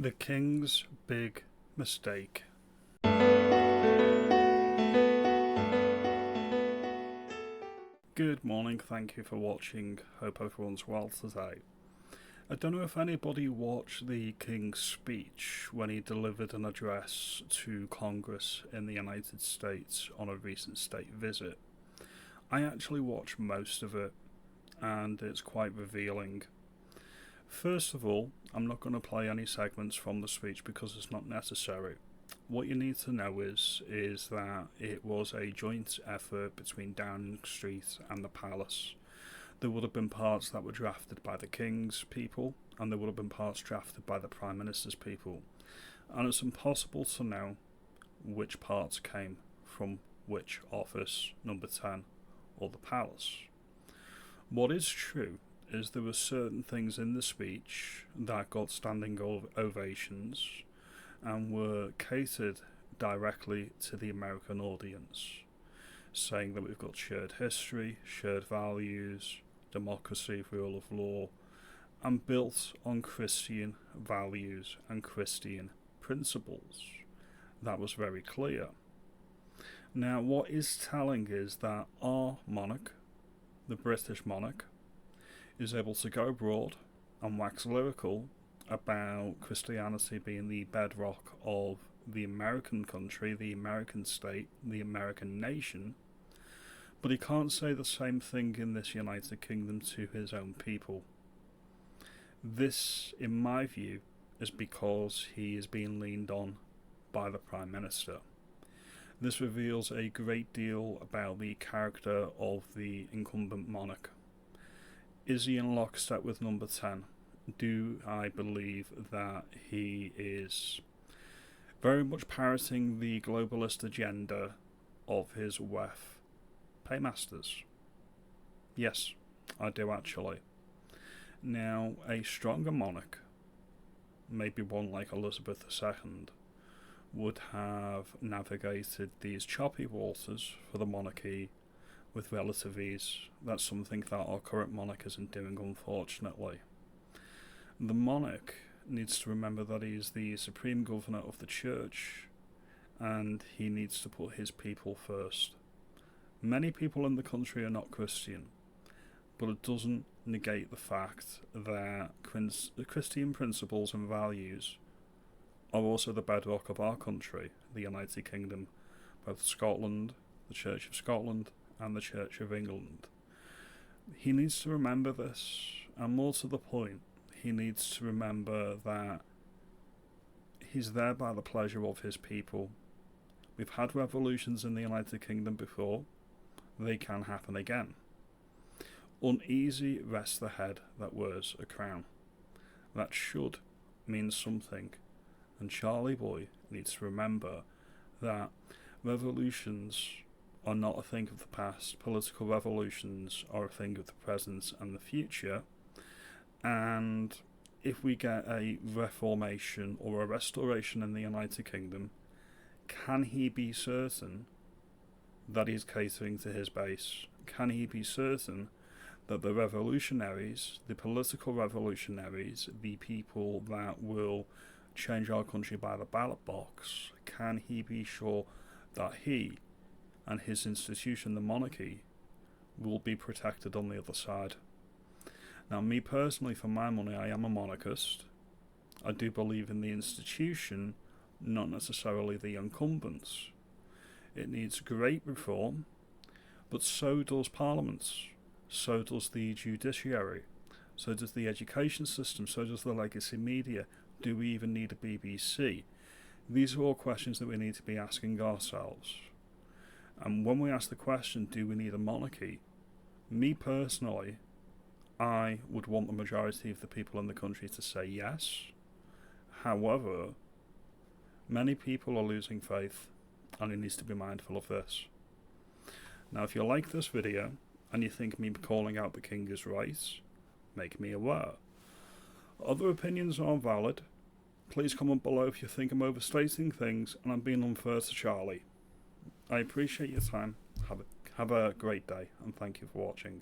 The King's Big Mistake. Good morning, thank you for watching, hope everyone's well today. I don't know if anybody watched the King's speech when he delivered an address to Congress in the United States on a recent state visit. I actually watched most of it, and it's quite revealing. First of all, I'm not going to play any segments from the speech because it's not necessary. What you need to know is that it was a joint effort between Downing Street and the Palace. There would have been parts that were drafted by the King's people, and there would have been parts drafted by the Prime Minister's people. And it's impossible to know which parts came from which office, number 10, or the Palace. What is true is there were certain things in the speech that got standing ovations and were catered directly to the American audience, saying that we've got shared history, shared values, democracy, rule of law, and built on Christian values and Christian principles. That was very clear. Now, what is telling is that our monarch, the British monarch, is able to go abroad and wax lyrical about Christianity being the bedrock of the American country, the American state, the American nation, but he can't say the same thing in this United Kingdom to his own people. This, in my view, is because he is being leaned on by the Prime Minister. This reveals a great deal about the character of the incumbent monarch. Is he in lockstep with number 10? Do I believe that he is very much parroting the globalist agenda of his WEF paymasters? Yes, I do actually. Now, a stronger monarch, maybe one like Elizabeth II, would have navigated these choppy waters for the monarchy with relative ease. That's something that our current monarch isn't doing, unfortunately. The monarch needs to remember that he is the supreme governor of the church, and he needs to put his people first. Many people in the country are not Christian, but it doesn't negate the fact that Christian principles and values are also the bedrock of our country, the United Kingdom, both Scotland, the Church of Scotland, and the Church of England. He needs to remember this, and more to the point, he needs to remember that he's there by the pleasure of his people. We've had revolutions in the United Kingdom before, they can happen again. Uneasy rests the head that wears a crown. That should mean something, and Charlie Boy needs to remember that revolutions are not a thing of the past. Political revolutions are a thing of the present and the future, and if we get a reformation or a restoration in the United Kingdom, can he be certain that he's catering to his base? Can he be certain that the revolutionaries, the political revolutionaries, the people that will change our country by the ballot box, can he be sure that he and his institution, the monarchy, will be protected on the other side? Now, me personally, for my money, I am a monarchist. I do believe in the institution, not necessarily the incumbents. It needs great reform, but so does Parliament, so does the judiciary, so does the education system, so does the legacy media. Do we even need a BBC? These are all questions that we need to be asking ourselves. And when we ask the question, do we need a monarchy? Me personally, I would want the majority of the people in the country to say yes. However, many people are losing faith, and he needs to be mindful of this. Now, if you like this video, and you think me calling out the king is right, make me aware. Other opinions are valid. Please comment below if you think I'm overstating things and I'm being unfair to Charlie. I appreciate your time. Have a great day, and thank you for watching.